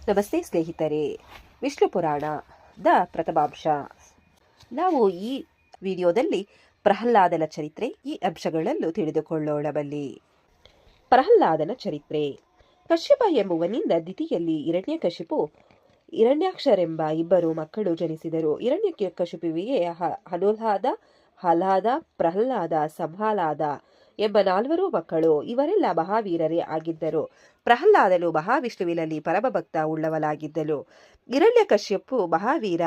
ನಮಸ್ತೆ ಸ್ನೇಹಿತರೆ, ವಿಷ್ಣು ಪುರಾಣದ ಪ್ರಥಮಾಂಶ. ನಾವು ಈ ವಿಡಿಯೋದಲ್ಲಿ ಪ್ರಹ್ಲಾದನ ಚರಿತ್ರೆ ಈ ಅಂಶಗಳನ್ನು ತಿಳಿದುಕೊಳ್ಳೋಣ ಬನ್ನಿ. ಪ್ರಹ್ಲಾದನ ಚರಿತ್ರೆ. ಕಶ್ಯಪ ಎಂಬುವನಿಂದ ದಿತಿಯಲ್ಲಿ ಹಿರಣ್ಯಕಶಿಪು ಹಿರಣ್ಯಾಕ್ಷರೆಂಬ ಇಬ್ಬರು ಮಕ್ಕಳು ಜನಿಸಿದರು. ಹಿರಣ್ಯಕಶಿಪುವಿಗೆ ಅನುಲಾದ, ಹಲಾದ, ಪ್ರಹ್ಲಾದ, ಸಂಹಾಲಾದ ಎಂಬ 4 ಮಕ್ಕಳು. ಇವರೆಲ್ಲ ಮಹಾವೀರರೇ ಆಗಿದ್ದರು. ಪ್ರಹ್ಲಾದನು ಮಹಾವಿಷ್ಣುವಿನಲ್ಲಿ ಪರಮಭಕ್ತ ಉಳ್ಳವನಾಗಿದ್ದನು. ಹಿರಣ್ಯಕಶ್ಯಪು ಮಹಾವೀರ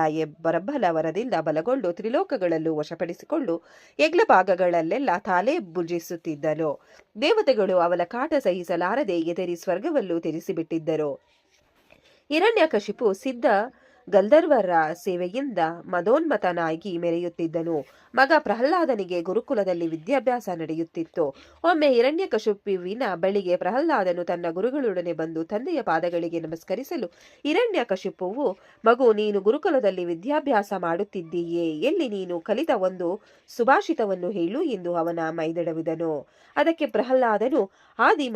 ಬ್ರಹ್ಮನ ವರದಿಂದ ಬಲಗೊಂಡು ತ್ರಿಲೋಕಗಳನ್ನು ವಶಪಡಿಸಿಕೊಂಡು ಯಜ್ಞ ಭಾಗಗಳಲ್ಲೆಲ್ಲ ತಾಲೇ ಭುಜಿಸುತ್ತಿದ್ದನು. ದೇವತೆಗಳು ಅವನ ಕಾಟ ಸಹಿಸಲಾರದೆ ಎದರಿ ಸ್ವರ್ಗವನ್ನು ತ್ಯಜಿಸಿಬಿಟ್ಟಿದ್ದರು. ಹಿರಣ್ಯಕಶಿಪು ಸಿದ್ಧ ಗಂಧರ್ವರ ಸೇವೆಯಿಂದ ಮದೋನ್ಮತನಾಗಿ ಮೆರೆಯುತ್ತಿದ್ದನು. ಮಗ ಪ್ರಹ್ಲಾದನಿಗೆ ಗುರುಕುಲದಲ್ಲಿ ವಿದ್ಯಾಭ್ಯಾಸ ನಡೆಯುತ್ತಿತ್ತು. ಒಮ್ಮೆ ಹಿರಣ್ಯಕಶಿಪುವಿನ ಬಳಿಗೆ ಪ್ರಹ್ಲಾದನು ತನ್ನ ಗುರುಗಳೊಡನೆ ಬಂದು ತಂದೆಯ ಪಾದಗಳಿಗೆ ನಮಸ್ಕರಿಸಲು, ಹಿರಣ್ಯಕಶಿಪುವು, ಮಗು, ನೀನು ಗುರುಕುಲದಲ್ಲಿ ವಿದ್ಯಾಭ್ಯಾಸ ಮಾಡುತ್ತಿದ್ದೀಯೇ? ಎಲ್ಲಿ ನೀನು ಕಲಿತ ಒಂದು ಸುಭಾಷಿತವನ್ನು ಹೇಳು ಎಂದು ಅವನ ಮೈದಡವಿದನು. ಅದಕ್ಕೆ ಪ್ರಹ್ಲಾದನು, ಆದಿ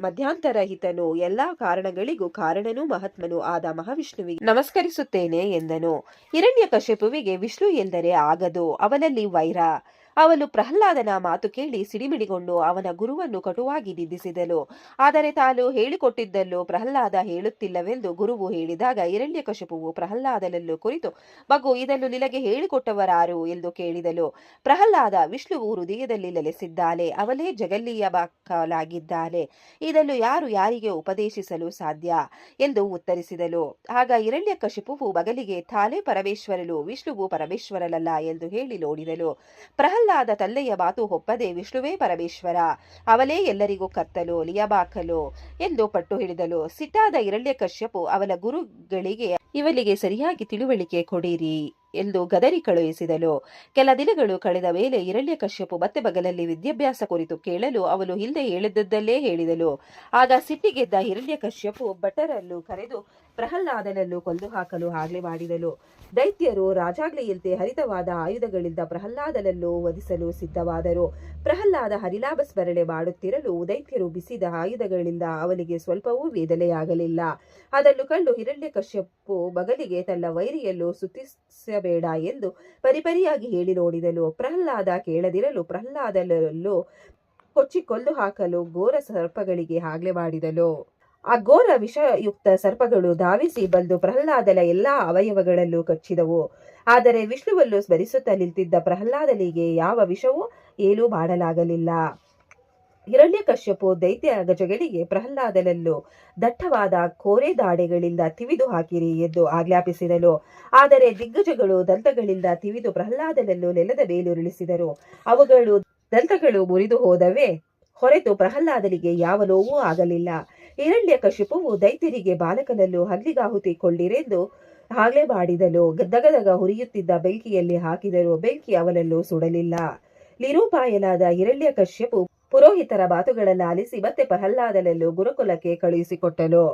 ಮಧ್ಯಾಂತರಹಿತನು, ಎಲ್ಲಾ ಕಾರಣಗಳಿಗೂ ಕಾರಣನೂ ಮಹಾತ್ಮನೂ ಆದ ಮಹಾವಿಷ್ಣುವಿಗೆ ನಮಸ್ಕರಿಸುತ್ತೇನೆ ಎಂದನು. ಹಿರಣ್ಯಕಶಿಪುವಿಗೆ ವಿಷ್ಣು ಎಂದರೆ ಆಗದು, ಅವನಲ್ಲಿ ವೈರ. ಅವನು ಪ್ರಹ್ಲಾದನ ಮಾತು ಕೇಳಿ ಸಿಡಿಮಿಡಿಗೊಂಡು ಅವನ ಗುರುವನ್ನು ಕಟುವಾಗಿ ನಿಂದಿಸಿದನು. ಆದರೆ ತಾನು ಹೇಳಿಕೊಟ್ಟಿದ್ದನ್ನು ಪ್ರಹ್ಲಾದ ಹೇಳುತ್ತಿಲ್ಲವೆಂದು ಗುರುವು ಹೇಳಿದಾಗ ಹಿರಣ್ಯಕಶಿಪುವು ಪ್ರಹ್ಲಾದನನ್ನು ಕುರಿತು, ಮಗು, ಇದನ್ನು ನಿನಗೆ ಹೇಳಿಕೊಟ್ಟವರಾರು ಎಂದು ಕೇಳಿದನು. ಪ್ರಹ್ಲಾದ, ವಿಷ್ಣುವು ಹೃದಯದಲ್ಲಿ ನೆಲೆಸಿದ್ದಾನೆ, ಅವನೇ ಜಗಲ್ಲಿಯ ಮಕ್ಕಳಾಗಿದ್ದಾನೆ, ಇದನ್ನು ಯಾರು ಯಾರಿಗೆ ಉಪದೇಶಿಸಲು ಸಾಧ್ಯ ಎಂದು ಉತ್ತರಿಸಿದನು. ಆಗ ಹಿರಣ್ಯಕಶಿಪುವು ಮಗನಿಗೆ ತಾನೇ ಪರಮೇಶ್ವರನು, ವಿಷ್ಣುವು ಪರಮೇಶ್ವರನಲ್ಲ ಎಂದು ಹೇಳಿ ನೋಡಿದನು. ಪ್ರಹ್ಲಾದ ತಂದೆಯ ಮಾತು ಒಪ್ಪದೆ ವಿಷ್ಣುವೇ ಪರಮೇಶ್ವರ, ಅವನೇ ಎಲ್ಲರಿಗೂ ಕರ್ತನು, ನಿಯಮಾಕನು ಎಂದು ಪಟ್ಟು ಹಿಡಿದನು. ಸಿಟ್ಟಾದ ಹಿರಣ್ಯಕಶ್ಯಪು ಅವನ ಗುರುಗಳಿಗೆ, ಇವನಿಗೆ ಸರಿಯಾಗಿ ತಿಳುವಳಿಕೆ ಕೊಡಿರಿ ಎಂದು ಗದರಿ ಕಳುಹಿಸಿದನು. ಕೆಲ ದಿನಗಳು ಕಳೆದ ಮೇಲೆ ಹಿರಣ್ಯಕಶ್ಯಪು ಮತ್ತೆ ಮಗನಲ್ಲಿ ವಿದ್ಯಾಭ್ಯಾಸ ಕುರಿತು ಕೇಳಲು ಅವನು ಹಿಂದೆ ಹೇಳಿದ್ದಲ್ಲೇ ಹೇಳಿದನು. ಆಗ ಸಿಟ್ಟಿಗೆದ್ದ ಹಿರಣ್ಯಕಶ್ಯಪು ಭಟ್ಟರನ್ನು ಕರೆದು ಪ್ರಹ್ಲಾದನನ್ನು ಕೊಂದು ಹಾಕಲು ಆಜ್ಞೆ ಮಾಡಿದನು. ದೈತ್ಯರು ರಾಜಾಜ್ಞೆಯಂತೆ ಹರಿತವಾದ ಆಯುಧಗಳಿಂದ ಪ್ರಹ್ಲಾದನನ್ನು ವಧಿಸಲು ಸಿದ್ಧವಾದರು. ಪ್ರಹ್ಲಾದ ಹರಿನಾಮ ಸ್ಮರಣೆ ಮಾಡುತ್ತಿರಲು ದೈತ್ಯರು ಬಿಸಿದ ಆಯುಧಗಳಿಂದ ಅವನಿಗೆ ಸ್ವಲ್ಪವೂ ವೇದನೆಯಾಗಲಿಲ್ಲ. ಅದನ್ನು ಕಂಡು ಹಿರಣ್ಯಕಶ್ಯಪು ಮಗನಿಗೆ ತನ್ನ ವೈರಿಯನ್ನು ಸುತ್ತಿಸಬೇಡ ಎಂದು ಪರಿಪರಿಯಾಗಿ ಹೇಳಿ ನೋಡಿದನು. ಪ್ರಹ್ಲಾದ ಕೇಳದಿರಲು ಪ್ರಹ್ಲಾದನನ್ನು ಕೊಚ್ಚಿ ಕೊಂದು ಹಾಕಲು ಘೋರ ಸರ್ಪಗಳಿಗೆ ಆಜ್ಞೆ ಮಾಡಿದನು. ಆ ಘೋರ ವಿಷಯುಕ್ತ ಸರ್ಪಗಳು ಧಾವಿಸಿ ಬಂದು ಪ್ರಹ್ಲಾದನ ಎಲ್ಲಾ ಅವಯವಗಳನ್ನು ಕಚ್ಚಿದವು. ಆದರೆ ವಿಷ್ಣುವನ್ನು ಸ್ಮರಿಸುತ್ತಾ ನಿಂತಿದ್ದ ಪ್ರಹ್ಲಾದನಿಗೆ ಯಾವ ವಿಷವೂ ಏನೂ ಮಾಡಲಾಗಲಿಲ್ಲ. ಹಿರಣ್ಯಕಶ್ಯಪು ದೈತ್ಯ ಗಜಗಳಿಗೆ ಪ್ರಹ್ಲಾದನನ್ನು ದಟ್ಟವಾದ ಕೋರೆದಾಡೆಗಳಿಂದ ತಿವಿದು ಹಾಕಿರಿ ಎಂದು ಆಜ್ಞಾಪಿಸಿದನು. ಆದರೆ ದಿಗ್ಗಜಗಳು ದಂತಗಳಿಂದ ತಿವಿದು ಪ್ರಹ್ಲಾದನನ್ನು ನೆಲದ ಮೇಲುರುಳಿಸಿದರು. ಅವುಗಳು ದಂತಗಳು ಮುರಿದು ಹೋದವೇ ಹೊರತು ಪ್ರಹ್ಲಾದನಿಗೆ ಯಾವ ನೋವೂ ಆಗಲಿಲ್ಲ. ಹಿರಣ್ಯಕಶಿಪುವು ದೈತ್ಯರಿಗೆ ಬಾಲಕನನ್ನು ಹಲ್ಲಿಗಾಹುತಿ ಕೊಳ್ಳಿರೆಂದು ಆಜ್ಞೆ ಮಾಡಿದನು. ದಗದಗ ಹುರಿಯುತ್ತಿದ್ದ ಬೆಂಕಿಯಲ್ಲಿ ಹಾಕಿದರು. ಬೆಂಕಿ ಅವನನ್ನು ಸುಡಲಿಲ್ಲ. ನಿರೂಪಾಯನಾದ ಹಿರಣ್ಯಕಶ್ಯಪು ಪುರೋಹಿತರ ಮಾತುಗಳನ್ನು ಆಲಿಸಿ ಮತ್ತೆ ಪ್ರಹ್ಲಾದನನ್ನು ಗುರುಕುಲಕ್ಕೆ ಕಳುಹಿಸಿಕೊಟ್ಟನು.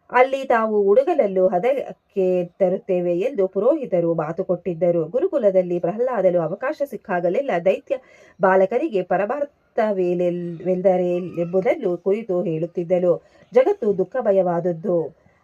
ಅಲ್ಲಿ ತಾವು ಹುಡುಗನನ್ನು ಹದಕ್ಕೆ ತರುತ್ತೇವೆ ಎಂದು ಪುರೋಹಿತರು ಮಾತು ಕೊಟ್ಟಿದ್ದರು. ಗುರುಕುಲದಲ್ಲಿ ಪ್ರಹ್ಲಾದನು ಅವಕಾಶ ಸಿಕ್ಕಾಗಲೆಲ್ಲ ದೈತ್ಯ ಬಾಲಕರಿಗೆ ಪರಮಾರ್ಥವೇನೆಂದರೆ ಎಂಬುದನ್ನು ಕುರಿತು ಹೇಳುತ್ತಿದ್ದನು. ಜಗತ್ತು ದುಃಖಮಯವಾದದ್ದು.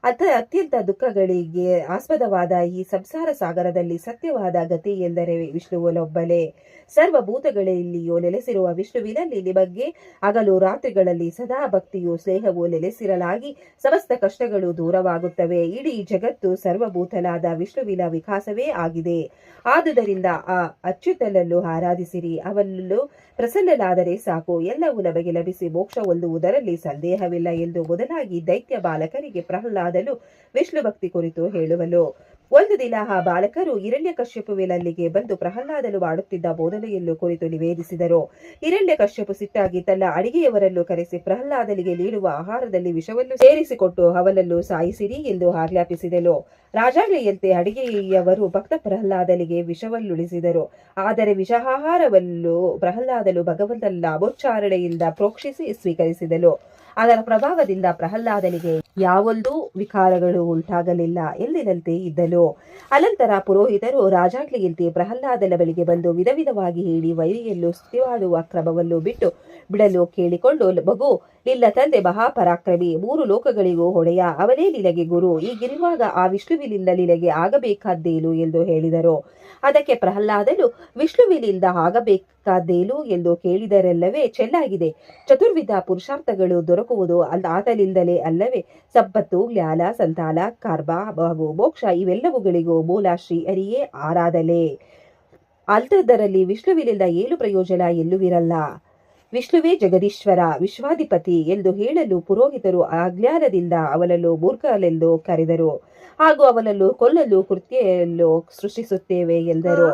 ಅತ್ಯಂತ ದುಃಖಗಳಿಗೆ ಆಸ್ಪದವಾದ ಈ ಸಂಸಾರ ಸಾಗರದಲ್ಲಿ ಸತ್ಯವಾದ ಗತಿ ಎಂದರೆ ವಿಷ್ಣುವನೊಬ್ಬನೇ. ಸರ್ವಭೂತಗಳಲ್ಲಿಯೂ ನೆಲೆಸಿರುವ ವಿಷ್ಣುವಿನಲ್ಲಿ ನಿಮಗೆ ಹಗಲು ರಾತ್ರಿಗಳಲ್ಲಿ ಸದಾ ಭಕ್ತಿಯು ಸ್ನೇಹವು ನೆಲೆಸಿರಲಾಗಿ ಸಮಸ್ತ ಕಷ್ಟಗಳು ದೂರವಾಗುತ್ತವೆ. ಇಡೀ ಜಗತ್ತು ಸರ್ವಭೂತನಾದ ವಿಷ್ಣುವಿನ ವಿಕಾಸವೇ ಆಗಿದೆ. ಆದುದರಿಂದ ಆ ಅಚ್ಯುತನನ್ನು ಆರಾಧಿಸಿರಿ. ಅವನನ್ನು ಪ್ರಸನ್ನನಾದರೆ ಸಾಕು, ಎಲ್ಲವೂ ನಮಗೆ ಲಭಿಸಿ ಮೋಕ್ಷ ಹೊಂದುವುದರಲ್ಲಿ ಸಂದೇಹವಿಲ್ಲ ಎಂದು ಮೊದಲಾಗಿ ದೈತ್ಯ ಬಾಲಕರಿಗೆ ಪ್ರಹ್ಲಾದನು ವಿಷ್ಣು ಭಕ್ತಿ ಕುರಿತು ಹೇಳುವನು. ಒಂದು ದಿನ ಆ ಬಾಲಕರು ಹಿರಣ್ಯಕಶ್ಯಪುವಿನಲ್ಲಿಗೆ ಬಂದು ಪ್ರಹ್ಲಾದನು ಮಾಡುತ್ತಿದ್ದ ಬೋಧನೆಯನ್ನು ಕುರಿತು ನಿವೇದಿಸಿದರು. ಹಿರಣ್ಯಕಶ್ಯಪು ಸಿಟ್ಟಾಗಿ ತನ್ನ ಅಡಿಗೆಯವರನ್ನು ಕರೆಸಿ ಪ್ರಹ್ಲಾದನಿಗೆ ನೀಡುವ ಆಹಾರದಲ್ಲಿ ವಿಷವನ್ನು ಸೇರಿಸಿಕೊಟ್ಟು ಅವನನ್ನು ಸಾಯಿಸಿರಿ ಎಂದು ಆಜ್ಞಾಪಿಸಿದನು. ರಾಜಾಜ್ಞೆಯಂತೆ ಅಡಿಗೆಯವರು ಭಕ್ತ ಪ್ರಹ್ಲಾದನಿಗೆ ವಿಷವನ್ನುಳಿಸಿದರು. ಆದರೆ ವಿಷಾಹಾರವನ್ನು ಪ್ರಹ್ಲಾದನು ಭಗವಂತನ ನಾಮೋಚ್ಚಾರಣೆಯಿಂದ ಪ್ರೋಕ್ಷಿಸಿ ಸ್ವೀಕರಿಸಿದನು. ಅದರ ಪ್ರಭಾವದಿಂದ ಪ್ರಹ್ಲಾದನಿಗೆ ಯಾವೊಂದೂ ವಿಕಾರಗಳು ಉಂಟಾಗಲಿಲ್ಲ, ಎಂದಿನಂತೆ ಇದ್ದನು. ಅನಂತರ ಪುರೋಹಿತರು ರಾಜಾಜ್ಞೆಯಂತೆ ಪ್ರಹ್ಲಾದನ ಬಳಿಗೆ ಬಂದು ವಿಧವಾಗಿ ಹೇಳಿ ವೈರಿಯನ್ನು ಸ್ತುತಿಮಾಡುವ ಕ್ರಮವನ್ನು ಬಿಡಲು ಕೇಳಿಕೊಂಡು, ಮಗು, ನಿನ್ನ ತಂದೆ ಮಹಾಪರಾಕ್ರಮಿ, 3 ಲೋಕಗಳಿಗೂ ಒಡೆಯ, ಅವನೇ ನಿನಗೆ ಗುರು. ಹೀಗಿರುವಾಗ ಆ ವಿಷ್ಣುವಿನಿಂದ ನಿನಗೆ ಆಗಬೇಕಾದ್ದೇನು ಎಂದು ಹೇಳಿದರು. ಅದಕ್ಕೆ ಪ್ರಹ್ಲಾದನು, ವಿಷ್ಣುವಿನಿಂದ ಆಗಬೇಕಾದ್ದೇನು ಎಂದು ಕೇಳಿದರೆಲ್ಲವೇ ಚೆನ್ನಾಗಿದೆ. ಚತುರ್ವಿಧ ಪುರುಷಾರ್ಥಗಳು ದೊರಕುವುದು ಆತನಿಂದಲೇ ಅಲ್ಲವೇ? ಸಂಪತ್ತು, ಜ್ಞಾನ, ಸಂತಾನ, ಕರ್ಮ ಹಾಗೂ ಮೋಕ್ಷ ಇವೆಲ್ಲವುಗಳಿಗೂ ಮೂಲ ಶ್ರೀ ಹರಿಯೇ ಆರಾಧನೆ. ಅಂಥದ್ದರಲ್ಲಿ ವಿಷ್ಣುವಿನಿಂದ ಏನು ಪ್ರಯೋಜನ ಎನ್ನುವಿರಲ್ಲ. ವಿಷ್ಣುವೇ ಜಗದೀಶ್ವರ, ವಿಶ್ವಾಧಿಪತಿ ಎಂದು ಹೇಳಲು ಪುರೋಹಿತರು ಅಜ್ಞಾನದಿಂದ ಅವನನ್ನು ಮೂರ್ಖನೆಂದು ಕರೆದರು ಹಾಗೂ ಅವನನ್ನು ಕೊಲ್ಲಲು ಕೃತ್ಯೆಯನ್ನು ಸೃಷ್ಟಿಸುತ್ತೇವೆ ಎಂದರು.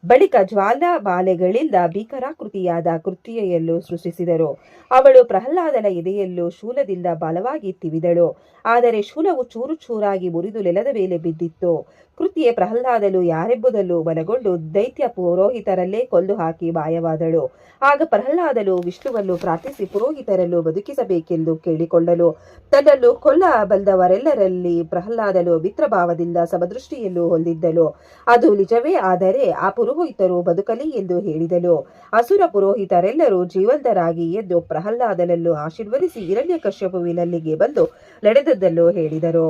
ಬಳಿಕ ಜ್ವಾಲಾಮಾಲೆಗಳಿಂದ ಭೀಕರಾಕೃತಿಯಾದ ಕೃತ್ಯೆಯನ್ನು ಸೃಷ್ಟಿಸಿದರು. ಅವಳು ಪ್ರಹ್ಲಾದನ ಎದೆಯಲ್ಲೂ ಶೂಲದಿಂದ ಬಲವಾಗಿ ತಿವಿದಳು. ಆದರೆ ಶೂಲವು ಚೂರು ಚೂರಾಗಿ ಮುರಿದು ನೆಲದ ಮೇಲೆ ಬಿದ್ದಿತ್ತು. ಕೃತ್ಯೆ ಪ್ರಹ್ಲಾದನು ಯಾರೆಂಬುದನ್ನು ಮನಗೊಂಡು ದೈತ್ಯ ಪುರೋಹಿತರಲ್ಲೇ ಕೊಂದು ಹಾಕಿ ಮಾಯವಾದಳು. ಆಗ ಪ್ರಹ್ಲಾದನು ವಿಷ್ಣುವನ್ನು ಪ್ರಾರ್ಥಿಸಿ ಪುರೋಹಿತರನ್ನು ಬದುಕಿಸಬೇಕೆಂದು ಕೇಳಿಕೊಂಡನು. ತನ್ನನ್ನು ಕೊಲ್ಲ ಬಂದವರೆಲ್ಲರಲ್ಲಿ ಪ್ರಹ್ಲಾದನು ಮಿತ್ರಭಾವದಿಂದ ಸಮದೃಷ್ಟಿಯನ್ನು ಹೊಂದಿದ್ದನು. ಅದು ನಿಜವೇ ಆದರೆ ಆ ಪುರೋಹಿತರು ಬದುಕಲಿ ಎಂದು ಹೇಳಿದನು. ಅಸುರ ಪುರೋಹಿತರೆಲ್ಲರೂ ಜೀವಂತರಾಗಿ ಎದ್ದು ಪ್ರಹ್ಲಾದನನ್ನು ಆಶೀರ್ವದಿಸಿ ಹಿರಣ್ಯಕಶ್ಯಪುವಿನಲ್ಲಿಗೆ ಬಂದು ನಡೆದದ್ದನ್ನು ಹೇಳಿದರು.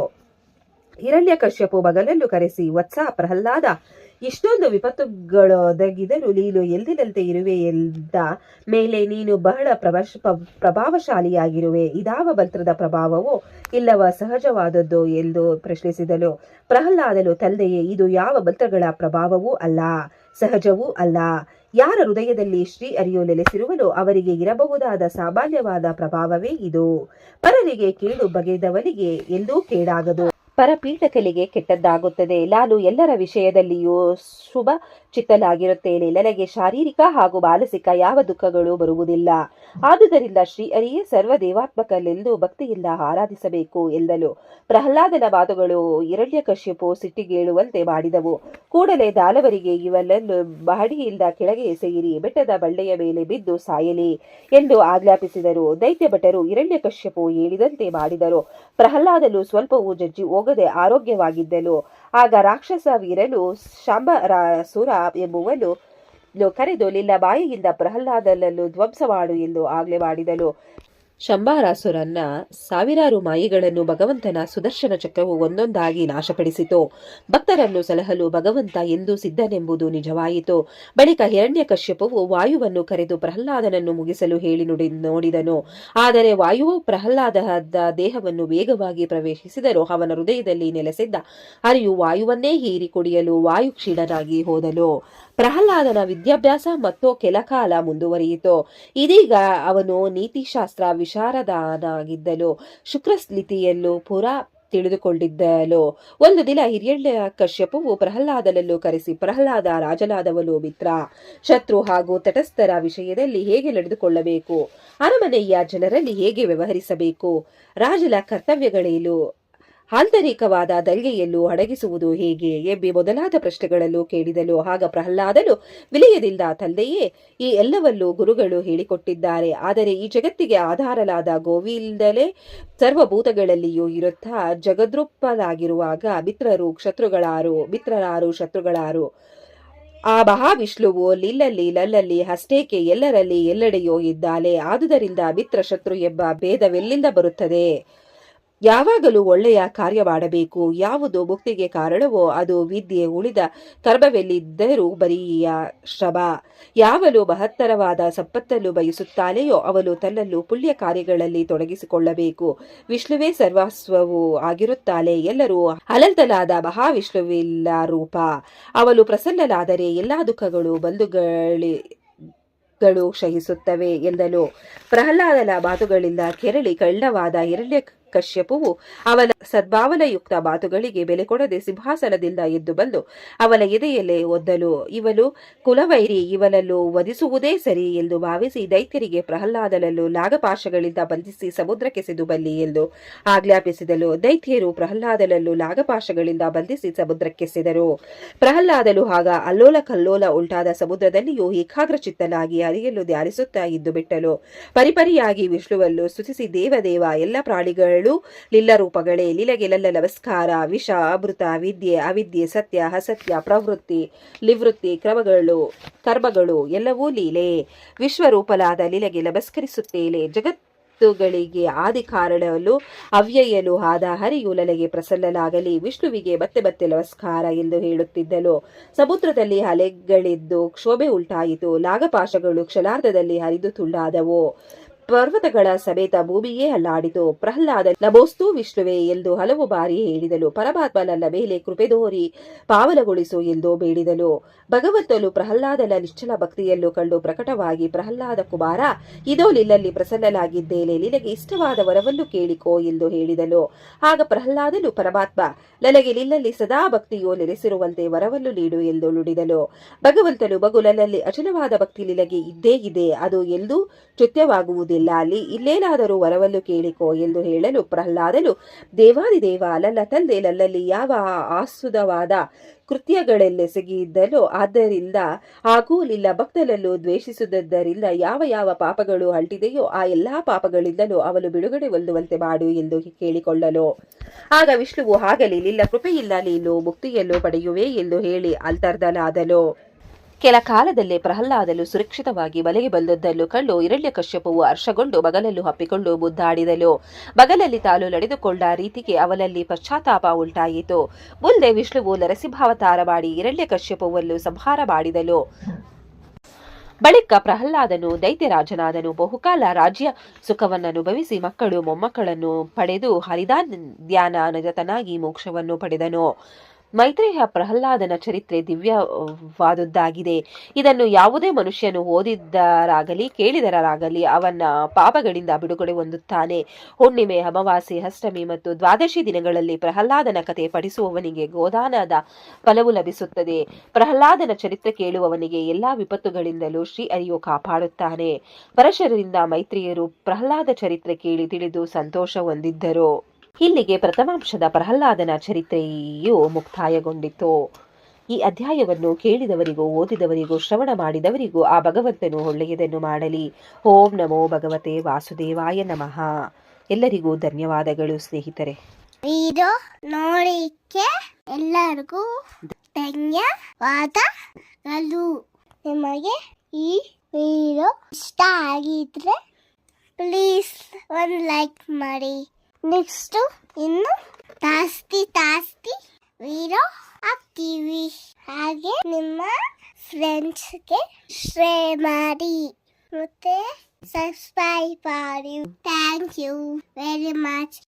ಹಿರಣ್ಯಕಶ್ಯಪು ಮಗನನ್ನು ಕರೆಸಿ, ವತ್ಸ ಪ್ರಹ್ಲಾದ, ಇಷ್ಟೊಂದು ವಿಪತ್ತುಗಳೊದಗಿದರೂ ನೀನು ಎಂದಿನಂತೆ ಇರುವೆ ಎಂದ ಮೇಲೆ ನೀನು ಬಹಳ ಪ್ರಭಾವಶಾಲಿಯಾಗಿರುವೆ. ಇದಾವ ಮಂತ್ರದ ಪ್ರಭಾವವೋ ಇಲ್ಲವ ಸಹಜವಾದದ್ದು ಎಂದು ಪ್ರಶ್ನಿಸಿದನು. ಪ್ರಹ್ಲಾದನು, ತಂದೆಯೇ, ಇದು ಯಾವ ಮಂತ್ರಗಳ ಪ್ರಭಾವವೂ ಅಲ್ಲ, ಸಹಜವೂ ಅಲ್ಲ. ಯಾರ ಹೃದಯದಲ್ಲಿ ಶ್ರೀ ಹರಿಯು ನೆಲೆಸಿರುವನೋ ಅವರಿಗೆ ಇರಬಹುದಾದ ಸಾಮಾನ್ಯವಾದ ಪ್ರಭಾವವೇ ಇದು. ಪರರಿಗೆ ಕೇಡು ಬಗೆದವನಿಗೆ ಎಂದೂ ಕೇಡಾಗದು, ಪರಪೀಠಕಲಿಗೆ ಕೆಟ್ಟದ್ದಾಗುತ್ತದೆ. ನಾನು ಎಲ್ಲರ ವಿಷಯದಲ್ಲಿಯೂ ಶುಭ ಚಿತ್ತನಾಗಿರುತ್ತೇನೆ. ನನಗೆ ಶಾರೀರಿಕ ಹಾಗೂ ಮಾನಸಿಕ ಯಾವ ದುಃಖಗಳು ಬರುವುದಿಲ್ಲ. ಆದುದರಿಂದ ಶ್ರೀಹರಿಯೇ ಸರ್ವ ದೇವಾತ್ಮಕನೆಂದು ಭಕ್ತಿಯಿಂದ ಆರಾಧಿಸಬೇಕು ಎಂದನು. ಪ್ರಹ್ಲಾದನ ಮಾತುಗಳು ಹಿರಣ್ಯಕಶ್ಯಪು ಸಿಟ್ಟಿಗೇಳುವಂತೆ ಮಾಡಿದವು. ಕೂಡಲೇ ದಾನವರಿಗೆ ಇವನನ್ನು ಮಹಡಿಯಿಂದ ಕೆಳಗೆ ಎಸೆಯಿರಿ, ಬೆಟ್ಟದ ಬಂಡೆಯ ಮೇಲೆ ಬಿದ್ದು ಸಾಯಲಿ ಎಂದು ಆಜ್ಞಾಪಿಸಿದರು. ದೈತ್ಯ ಭಟರು ಹಿರಣ್ಯಕಶ್ಯಪು ಹೇಳಿದಂತೆ ಮಾಡಿದರು. ಪ್ರಹ್ಲಾದನು ಸ್ವಲ್ಪವೂ ಜಜ್ಜಿ ಹೋಗದೆ ಆರೋಗ್ಯವಾಗಿದ್ದನು. ಆಗ ರಾಕ್ಷಸ ವೀರನು ಶಾಂಬರಾಸುರ ಎಂಬುವನು ಕರೆದು, ನಿನ್ನ ಬಾಯಿಯಿಂದ ಪ್ರಹ್ಲಾದನನ್ನು ಧ್ವಂಸ ಮಾಡು ಎಂದು ಆಜ್ಞೆ ಮಾಡಿದನು. ಶಂಬಾರಾಸುರನ್ನ ಸಾವಿರಾರು ಮಾಯಿಗಳನ್ನು ಭಗವಂತನ ಸುದರ್ಶನ ಚಕ್ರವು ಒಂದೊಂದಾಗಿ ನಾಶಪಡಿಸಿತು. ಭಕ್ತರನ್ನು ಸಲಹಲು ಭಗವಂತ ಎಂದು ಸಿದ್ಧನೆಂಬುದು ನಿಜವಾಯಿತು. ಬಳಿಕ ಹಿರಣ್ಯಕಶ್ಯಪುವು ವಾಯುವನ್ನು ಕರೆದು ಪ್ರಹ್ಲಾದನನ್ನು ಮುಗಿಸಲು ಹೇಳಿ ನೋಡಿದನು. ಆದರೆ ವಾಯುವು ಪ್ರಹ್ಲಾದದ ದೇಹವನ್ನು ವೇಗವಾಗಿ ಪ್ರವೇಶಿಸಿದರೂ ಅವನ ಹೃದಯದಲ್ಲಿ ನೆಲೆಸಿದ್ದ ಹರಿಯು ವಾಯುವನ್ನೇ ಹೀರಿ ಕುಡಿಯಲು ವಾಯು ಕ್ಷೀಣನಾಗಿ ಹೋದನು. ಪ್ರಹ್ಲಾದನ ವಿದ್ಯಾಭ್ಯಾಸ ಮತ್ತು ಕೆಲಕಾಲ ಮುಂದುವರಿಯಿತು. ಇದೀಗ ಅವನು ನೀತಿಶಾಸ್ತ್ರ ವಿಶಾರದನಾಗಿದ್ದನು. ಶುಕ್ರಸ್ಲಿತಿಯನ್ನು ಪುರಾ ತಿಳಿದುಕೊಂಡಿದ್ದನು. ಒಂದು ದಿನ ಹಿರಣ್ಯಕಶ್ಯಪುವು ಪ್ರಹ್ಲಾದನನ್ನು ಕರೆಸಿ, ಪ್ರಹ್ಲಾದ, ರಾಜನಾದವನು ಮಿತ್ರ, ಶತ್ರು ಹಾಗೂ ತಟಸ್ಥರ ವಿಷಯದಲ್ಲಿ ಹೇಗೆ ನಡೆದುಕೊಳ್ಳಬೇಕು, ಅರಮನೆಯ ಜನರಲ್ಲಿ ಹೇಗೆ ವ್ಯವಹರಿಸಬೇಕು, ರಾಜನ ಕರ್ತವ್ಯಗಳೇನು, ಆಂತರಿಕವಾದ ದಂಗೆಯನ್ನು ಅಡಗಿಸುವುದು ಹೇಗೆ ಎಂಬ ಮೊದಲಾದ ಪ್ರಶ್ನೆಗಳನ್ನು ಕೇಳಿದನು. ಆಗ ಪ್ರಹ್ಲಾದನು ವಿನಯದಿಂದ, ತಂದೆಯೇ, ಈ ಎಲ್ಲವನ್ನೂ ಗುರುಗಳು ಹೇಳಿಕೊಟ್ಟಿದ್ದಾರೆ. ಆದರೆ ಈ ಜಗತ್ತಿಗೆ ಆಧಾರಲಾದ ಗೋವಿಂದಲೇ ಸರ್ವಭೂತಗಳಲ್ಲಿಯೂ ಇರುತ್ತಾ ಜಗದ್ರೂಪನಾಗಿರುವಾಗ ಮಿತ್ರರಾರು ಶತ್ರುಗಳಾರು? ಆ ಮಹಾವಿಷ್ಣುವು ನಿನ್ನಲ್ಲಿ ನನ್ನಲ್ಲಿ ಅಷ್ಟೇಕೆ ಎಲ್ಲರಲ್ಲಿ ಎಲ್ಲೆಡೆಯೂ ಇದ್ದಾನೆ. ಆದುದರಿಂದ ಮಿತ್ರ ಶತ್ರು ಎಂಬ ಭೇದವೆಲ್ಲಿಂದ ಬರುತ್ತದೆ? ಯಾವಾಗಲೂ ಒಳ್ಳೆಯ ಕಾರ್ಯ ಮಾಡಬೇಕು. ಯಾವುದು ಮುಕ್ತಿಗೆ ಕಾರಣವೋ ಅದು ವಿದ್ಯೆ, ಉಳಿದ ಕರ್ಮವೆಲ್ಲಿದ್ದರೂ ಬರೀಯ ಶ್ರಮ. ಯಾವನು ಮಹತ್ತರವಾದ ಸಂಪತ್ತನ್ನು ಬಯಸುತ್ತಾನೆಯೋ ಅವನು ತನ್ನನ್ನು ಪುಣ್ಯ ಕಾರ್ಯಗಳಲ್ಲಿ ತೊಡಗಿಸಿಕೊಳ್ಳಬೇಕು. ವಿಷ್ಣುವೇ ಸರ್ವಸ್ವವೂ ಆಗಿರುತ್ತಾನೆ. ಎಲ್ಲರೂ ಅನಂತನಾದ ಮಹಾವಿಷ್ಣುವಿನ ರೂಪ. ಅವನು ಪ್ರಸನ್ನನಾದರೆ ಎಲ್ಲಾ ದುಃಖಗಳು ಕ್ಷಯಿಸುತ್ತವೆ ಎಂದನು. ಪ್ರಹ್ಲಾದನ ಮಾತುಗಳಿಂದ ಕೆರಳಿ ಕಳ್ಳವಾದ ಹಿರಣ್ಯ ಕಶ್ಯಪುವು ಅವನ ಸದ್ಭಾವನಯುಕ್ತ ಮಾತುಗಳಿಗೆ ಬೆಲೆ ಕೊಡದೆ ಸಿಂಹಾಸನದಿಂದ ಎದ್ದು ಬಂದು ಅವನ ಎದೆಯಲ್ಲೇ ಒದ್ದಲು. ಇವನು ಕುಲವೈರಿ, ಇವನನ್ನು ವಧಿಸುವುದೇ ಸರಿ ಎಂದು ಭಾವಿಸಿ ದೈತ್ಯರಿಗೆ ಪ್ರಹ್ಲಾದನನ್ನು ನಾಗಪಾಶಗಳಿಂದ ಬಂಧಿಸಿ ಸಮುದ್ರಕ್ಕೆಸೆದು ಬಲ್ಲಿ ಎಂದು ಆಜ್ಞಾಪಿಸಿದಳು. ದೈತ್ಯರು ಪ್ರಹ್ಲಾದನನ್ನು ನಾಗಪಾಶಗಳಿಂದ ಬಂಧಿಸಿ ಸಮುದ್ರಕ್ಕೆಸೆದರು. ಪ್ರಹ್ಲಾದನು ಆಗ ಅಲ್ಲೋಲ ಕಲ್ಲೋಲ ಉಂಟಾದ ಸಮುದ್ರದಲ್ಲಿಯೂ ಏಕಾಗ್ರಚಿತ್ತನಾಗಿ ಹರಿಯಲು ಧ್ಯಾನಿಸುತ್ತಾ ಇದ್ದು ಬಿಟ್ಟನು. ಪರಿಪರಿಯಾಗಿ ವಿಷ್ಣುವನ್ನು ಸ್ತುತಿಸಿ, ದೇವದೇವ, ಎಲ್ಲ ಪ್ರಾಣಿಗಳು ಲಿಲ್ಲರೂಪಗಳೇ, ನಿನಗೆ ನನ್ನ ನಮಸ್ಕಾರ. ವಿಷ, ಅಮೃತ, ವಿದ್ಯೆ, ಅವಿದ್ಯೆ, ಸತ್ಯ, ಅಸತ್ಯ, ಪ್ರವೃತ್ತಿ, ನಿವೃತ್ತಿ, ಕರ್ಮಗಳು ಎಲ್ಲವೂ ಲೀಲೆ. ವಿಶ್ವರೂಪಲಾದ ನಿನಗೆ ನಮಸ್ಕರಿಸುತ್ತೇನೆ. ಜಗತ್ತುಗಳಿಗೆ ಆದಿ ಕಾರಣವನ್ನು ಅವ್ಯಯನು ಆದ ಹರಿಯು ನನಗೆ ಪ್ರಸನ್ನನಾಗಲಿ. ವಿಷ್ಣುವಿಗೆ ಮತ್ತೆ ಮತ್ತೆ ನಮಸ್ಕಾರ ಎಂದು ಹೇಳುತ್ತಿದ್ದನು. ಸಮುದ್ರದಲ್ಲಿ ಅಲೆಗಳಿದ್ದು ಕ್ಷೋಭೆ ಉಂಟಾಯಿತು. ನಾಗಪಾಶಗಳು ಕ್ಷಣಾರ್ಧದಲ್ಲಿ ಹರಿದು ತುಂಡಾದವು. ಪರ್ವತಗಳ ಸಮೇತ ಭೂಮಿಯೇ ಅಲ್ಲಾಡಿತು. ಪ್ರಹ್ಲಾದ ನಮೋಸ್ತು ವಿಷ್ಣುವೆ ಎಂದು ಹಲವು ಬಾರಿ ಹೇಳಿದನು. ಪರಮಾತ್ಮ ನನ್ನ ಮೇಲೆ ಕೃಪೆ ತೋರಿ ಪಾವನಗೊಳಿಸು ಎಂದು ಬೇಡಿದನು. ಭಗವಂತನು ಪ್ರಹ್ಲಾದನ ನಿಶ್ಚಲ ಭಕ್ತಿಯನ್ನು ಕಂಡು ಪ್ರಕಟವಾಗಿ, ಪ್ರಹ್ಲಾದ ಕುಮಾರ, ಇದೋ ನಿನ್ನಲ್ಲಿ ಪ್ರಸನ್ನನಾಗಿದ್ದೇನೆ, ನಿನಗೆ ಇಷ್ಟವಾದ ವರವನ್ನು ಕೇಳಿಕೋ ಎಂದು ಹೇಳಿದನು. ಆಗ ಪ್ರಹ್ಲಾದನು, ಪರಮಾತ್ಮ, ನನಗೆ ನಿನ್ನಲ್ಲಿ ಸದಾ ಭಕ್ತಿಯು ನೆಲೆಸಿರುವಂತೆ ವರವನ್ನು ನೀಡು ಎಂದು ನುಡಿದನು. ಭಗವಂತನು, ಮಗು, ನನ್ನಲ್ಲಿ ಅಚಲವಾದ ಭಕ್ತಿ ನಿನಗೆ ಇದ್ದೇ ಇದೆ, ಅದು ಎಂದೂ ಚ್ಯುತ್ಯವಾಗುವುದಿಲ್ಲ. ಅಲ್ಲಿ ಇಲ್ಲೇನಾದರೂ ವರವನ್ನು ಕೇಳಿಕೋ ಎಂದು ಹೇಳಲು ಪ್ರಹ್ಲಾದನು, ದೇವಾದಿದೇವ, ನನ್ನ ತಂದೆ ನನ್ನಲ್ಲಿ ಯಾವ ಆಸುದವಾದ ಕೃತ್ಯಗಳೆಲ್ಲೆಸಗಿದ್ದನೋ ಆದ್ದರಿಂದ ಹಾಗೂ ನಿನ್ನ ಭಕ್ತನನ್ನು ದ್ವೇಷಿಸುವುದರಿಂದ ಯಾವ ಯಾವ ಪಾಪಗಳು ಅಂಟಿದೆಯೋ ಆ ಎಲ್ಲಾ ಪಾಪಗಳಿಂದಲೂ ಅವನು ಬಿಡುಗಡೆ ಹೊಂದುವಂತೆ ಮಾಡು ಎಂದು ಕೇಳಿಕೊಳ್ಳಲು. ಆಗ ವಿಷ್ಣುವು, ಆಗಲಿ, ನಿನ್ನ ಕೃಪೆಯಿಲ್ಲ, ನೀನು ಮುಕ್ತಿಯನ್ನು ಪಡೆಯುವೆ ಎಂದು ಹೇಳಿ ಅಂತರ್ಧನಾದನು. ಕೆಲ ಕಾಲದಲ್ಲೇ ಪ್ರಹ್ಲಾದನು ಸುರಕ್ಷಿತವಾಗಿ ಮನೆಗೆ ಬಂದದ್ದನ್ನು ಕಂಡು ಹಿರಣ್ಯಕಶ್ಯಪುವು ಹರ್ಷಗೊಂಡು ಮಗನನ್ನು ಅಪ್ಪಿಕೊಂಡು ಮುದ್ದಾಡಿದನು. ಮಗನಲ್ಲಿ ತಾನು ನಡೆದುಕೊಂಡ ರೀತಿಗೆ ಅವನಲ್ಲಿ ಪಶ್ಚಾತ್ತಾಪ ಉಂಟಾಯಿತು. ಮುಂದೆ ವಿಷ್ಣುವು ನರಸಿಂಹಾವತಾರ ಮಾಡಿ ಹಿರಣ್ಯಕಶ್ಯಪುವನ್ನು ಸಂಹಾರ ಮಾಡಿದನು. ಬಳಿಕ ಪ್ರಹ್ಲಾದನು ದೈತ್ಯರಾಜನಾದನು. ಬಹುಕಾಲ ರಾಜ್ಯ ಸುಖವನ್ನನುಭವಿಸಿ ಮಕ್ಕಳು ಮೊಮ್ಮಕ್ಕಳನ್ನು ಪಡೆದು ಹರಿದಾಧ್ಯಾನ ನಿರತನಾಗಿ ಮೋಕ್ಷವನ್ನು ಪಡೆದನು. ಮೈತ್ರೇಯ ಪ್ರಹ್ಲಾದನ ಚರಿತ್ರೆ ದಿವ್ಯವಾದುದಾಗಿದೆ. ಇದನ್ನು ಯಾವುದೇ ಮನುಷ್ಯನು ಓದಿದರಾಗಲಿ ಕೇಳಿದರಾಗಲಿ ಅವನ ಪಾಪಗಳಿಂದ ಬಿಡುಗಡೆ ಹೊಂದುತ್ತಾನೆ. ಹುಣ್ಣಿಮೆ, ಅಮಾವಾಸ್ಯೆ, ಅಷ್ಟಮಿ ಮತ್ತು ದ್ವಾದಶಿ ದಿನಗಳಲ್ಲಿ ಪ್ರಹ್ಲಾದನ ಕಥೆ ಪಠಿಸುವವನಿಗೆ ಗೋದಾನದ ಫಲವು ಲಭಿಸುತ್ತದೆ. ಪ್ರಹ್ಲಾದನ ಚರಿತ್ರೆ ಕೇಳುವವನಿಗೆ ಎಲ್ಲಾ ವಿಪತ್ತುಗಳಿಂದಲೂ ಶ್ರೀಹರಿಯು ಕಾಪಾಡುತ್ತಾನೆ. ಪರಶರರಿಂದ ಮೈತ್ರಿಯರು ಪ್ರಹ್ಲಾದ ಚರಿತ್ರೆ ಕೇಳಿ ತಿಳಿದು ಸಂತೋಷ ಹೊಂದಿದ್ದರು. ಇಲ್ಲಿಗೆ ಪ್ರಥಮಾಂಶದ ಪ್ರಹ್ಲಾದನ ಚರಿತ್ರೆಯು ಮುಕ್ತಾಯಗೊಂಡಿತು. ಈ ಅಧ್ಯಾಯವನ್ನು ಕೇಳಿದವರಿಗೂ ಓದಿದವರಿಗೂ ಶ್ರವಣ ಮಾಡಿದವರಿಗೂ ಆ ಭಗವಂತನು ಒಳ್ಳೆಯದನ್ನು ಮಾಡಲಿ. ಓಂ ನಮೋ ಭಗವತೆ ವಾಸುದೇವಾಯ ನಮಃ. ಎಲ್ಲರಿಗೂ ಧನ್ಯವಾದಗಳು ಸ್ನೇಹಿತರೆ. ವಿಡಿಯೋ ನೋಡಿಕ್ಕೆ ಎಲ್ಲರಿಗೂ ಧನ್ಯವಾದಗಳು. ನಿಮಗೆ ಈ ವಿಡಿಯೋ ಇಷ್ಟ ಆಗಿದ್ರೆ ಪ್ಲೀಸ್ ಒಂದು ಲೈಕ್ ಮಾಡಿ. ನೆಕ್ಸ್ಟ್ ಇನ್ನು ಜಾಸ್ತಿ ವಿಡಿಯೋ ಹಾಕ್ತೀವಿ. ಹಾಗೆ ನಿಮ್ಮ ಫ್ರೆಂಡ್ಸ್ಗೆ ಶೇರ್ ಮಾಡಿ ಮತ್ತೆ ಸಬ್ಸ್ಕ್ರೈಬ್ ಮಾಡಿ. Thank you very much.